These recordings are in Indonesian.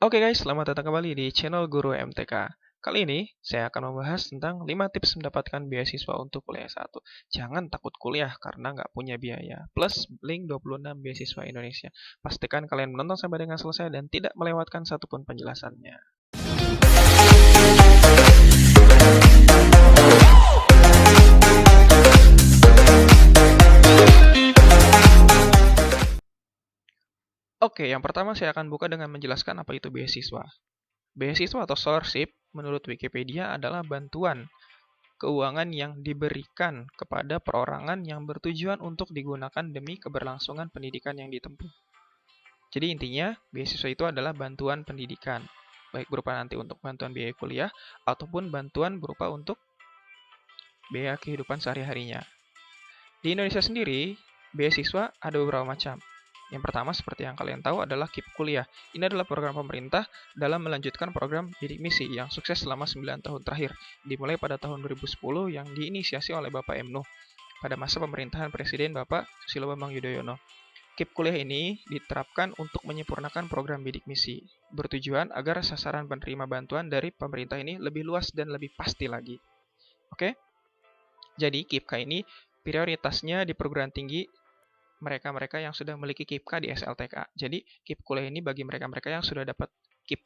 Oke guys, selamat datang kembali di channel Guru MTK. Kali ini saya akan membahas tentang 5 tips mendapatkan beasiswa untuk kuliah S1. Jangan takut kuliah karena nggak punya biaya. Plus link 26 beasiswa Indonesia. Pastikan kalian menonton sampai dengan selesai dan tidak melewatkan satupun penjelasannya. Oke, yang pertama saya akan buka dengan menjelaskan apa itu beasiswa. Beasiswa atau scholarship menurut Wikipedia adalah bantuan keuangan yang diberikan kepada perorangan yang bertujuan untuk digunakan demi keberlangsungan pendidikan yang ditempuh. Jadi intinya, beasiswa itu adalah bantuan pendidikan, baik berupa nanti untuk bantuan biaya kuliah ataupun bantuan berupa untuk biaya kehidupan sehari-harinya. Di Indonesia sendiri, beasiswa ada beberapa macam. Yang pertama, seperti yang kalian tahu, adalah KIP Kuliah. Ini adalah program pemerintah dalam melanjutkan program bidik misi yang sukses selama 9 tahun terakhir, dimulai pada tahun 2010 yang diinisiasi oleh Bapak M. Nuh pada masa pemerintahan Presiden Bapak Susilo Bambang Yudhoyono. KIP Kuliah ini diterapkan untuk menyempurnakan program bidik misi, bertujuan agar sasaran penerima bantuan dari pemerintah ini lebih luas dan lebih pasti lagi. Oke? Jadi KIPK ini prioritasnya di perguruan tinggi mereka-mereka yang sudah memiliki KIPK di SLTK. Jadi KIP kuliah ini bagi mereka-mereka yang sudah dapat KIP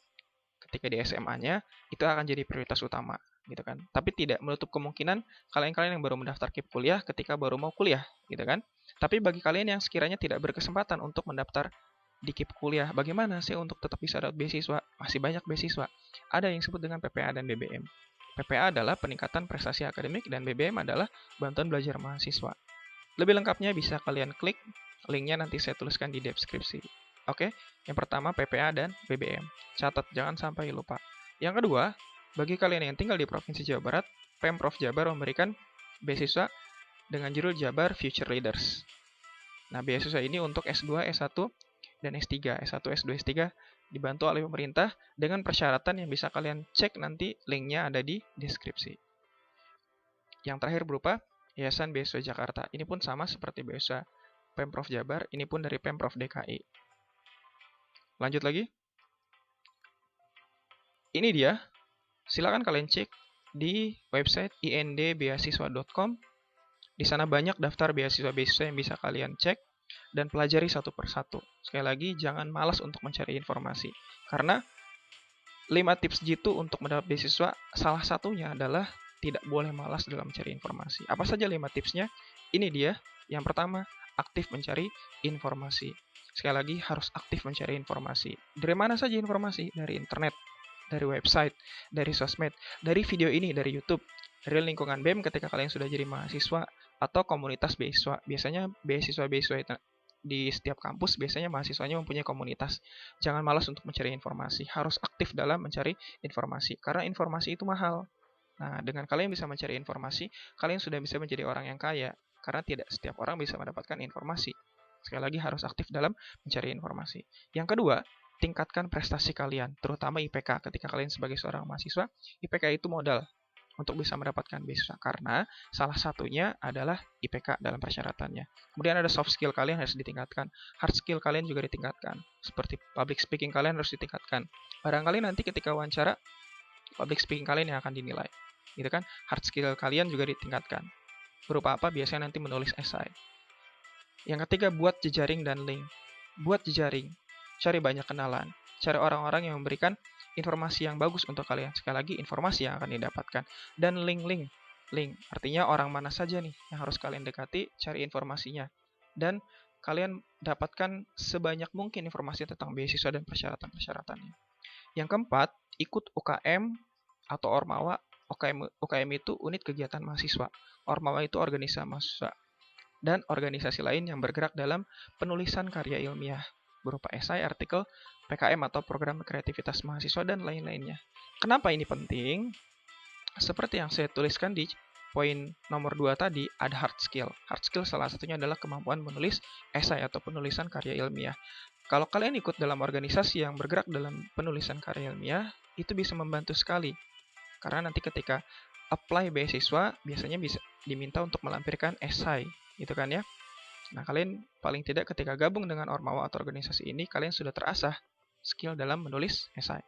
ketika di SMA-nya itu akan jadi prioritas utama, gitu kan. Tapi tidak menutup kemungkinan kalian-kalian yang baru mendaftar KIP kuliah ketika baru mau kuliah, gitu kan. Tapi bagi kalian yang sekiranya tidak berkesempatan untuk mendaftar di KIP kuliah, bagaimana sih untuk tetap bisa dapat beasiswa? Masih banyak beasiswa. Ada yang disebut dengan PPA dan BBM. PPA adalah peningkatan prestasi akademik dan BBM adalah bantuan belajar mahasiswa. Lebih lengkapnya bisa kalian klik linknya nanti saya tuliskan di deskripsi. Oke, yang pertama PPA dan BBM. Catat, jangan sampai lupa. Yang kedua, bagi kalian yang tinggal di Provinsi Jawa Barat, Pemprov Jabar memberikan beasiswa dengan judul Jabar Future Leaders. Nah, beasiswa ini untuk S2, S1, dan S3. S1, S2, S3 dibantu oleh pemerintah dengan persyaratan yang bisa kalian cek nanti linknya ada di deskripsi. Yang terakhir berupa Yayasan Beasiswa Jakarta. Ini pun sama seperti beasiswa Pemprov Jabar, ini pun dari Pemprov DKI. Lanjut lagi. Ini dia. Silakan kalian cek di website indbeasiswa.com. Di sana banyak daftar beasiswa-beasiswa yang bisa kalian cek dan pelajari satu persatu. Sekali lagi, jangan malas untuk mencari informasi. Karena 5 tips jitu untuk mendapat beasiswa, salah satunya adalah tidak boleh malas dalam mencari informasi. Apa saja 5 tipsnya? Ini dia. Yang pertama, aktif mencari informasi. Sekali lagi, harus aktif mencari informasi. Dari mana saja informasi? Dari internet, dari website, dari sosmed, dari video ini, dari YouTube, dari lingkungan BEM ketika kalian sudah jadi mahasiswa, atau komunitas beasiswa. Biasanya beasiswa-beasiswa itu di setiap kampus biasanya mahasiswanya mempunyai komunitas. Jangan malas untuk mencari informasi, harus aktif dalam mencari informasi, karena informasi itu mahal. Nah, dengan kalian bisa mencari informasi, kalian sudah bisa menjadi orang yang kaya, karena tidak setiap orang bisa mendapatkan informasi. Sekali lagi harus aktif dalam mencari informasi. Yang kedua, tingkatkan prestasi kalian, terutama IPK. Ketika kalian sebagai seorang mahasiswa, IPK itu modal untuk bisa mendapatkan beasiswa, karena salah satunya adalah IPK dalam persyaratannya. Kemudian ada soft skill kalian harus ditingkatkan, hard skill kalian juga ditingkatkan, seperti public speaking kalian harus ditingkatkan. Barangkali nanti ketika wawancara, public speaking kalian yang akan dinilai. Gitu kan? Hard skill kalian juga ditingkatkan. Berupa apa? Biasanya nanti menulis esai. Yang ketiga, buat jejaring dan link. Buat jejaring. Cari banyak kenalan. Cari orang-orang yang memberikan informasi yang bagus untuk kalian. Sekali lagi, informasi yang akan didapatkan. Dan link. Link. Artinya orang mana saja nih yang harus kalian dekati, cari informasinya. Dan kalian dapatkan sebanyak mungkin informasi tentang beasiswa dan persyaratan-persyaratannya. Yang keempat, ikut UKM atau Ormawa. UKM itu unit kegiatan mahasiswa. Ormawa itu organisasi mahasiswa. Dan organisasi lain yang bergerak dalam penulisan karya ilmiah berupa esai, artikel, PKM atau program kreativitas mahasiswa dan lain-lainnya. Kenapa ini penting? Seperti yang saya tuliskan di poin nomor 2 tadi, ada hard skill. Hard skill salah satunya adalah kemampuan menulis esai atau penulisan karya ilmiah. Kalau kalian ikut dalam organisasi yang bergerak dalam penulisan karya ilmiah, itu bisa membantu sekali. Karena nanti ketika apply beasiswa, biasanya bisa diminta untuk melampirkan esai, gitu kan ya. Nah, kalian paling tidak ketika gabung dengan Ormawa atau organisasi ini, kalian sudah terasah skill dalam menulis esai.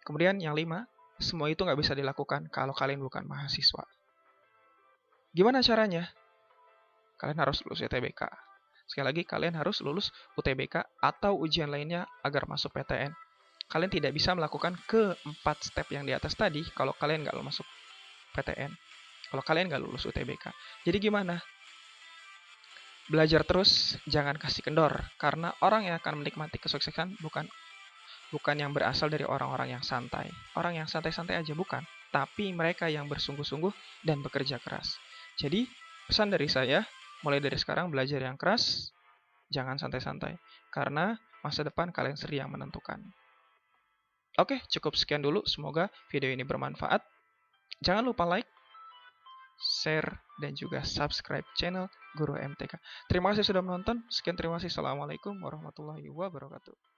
Kemudian yang 5, semua itu nggak bisa dilakukan kalau kalian bukan mahasiswa. Gimana caranya? Kalian harus lulus UTBK. Sekali lagi, kalian harus lulus UTBK atau ujian lainnya agar masuk PTN. Kalian tidak bisa melakukan keempat step yang di atas tadi kalau kalian nggak masuk PTN. Kalau kalian nggak lulus UTBK. Jadi gimana? Belajar terus, jangan kasih kendor. Karena orang yang akan menikmati kesuksesan bukan yang berasal dari orang-orang yang santai. Orang yang santai-santai aja bukan. Tapi mereka yang bersungguh-sungguh dan bekerja keras. Jadi, pesan dari saya, mulai dari sekarang belajar yang keras, jangan santai-santai. Karena masa depan kalian sendiri yang menentukan. Oke, cukup sekian dulu. Semoga video ini bermanfaat. Jangan lupa like, share, dan juga subscribe channel Guru MTK. Terima kasih sudah menonton. Sekian, terima kasih. Assalamualaikum warahmatullahi wabarakatuh.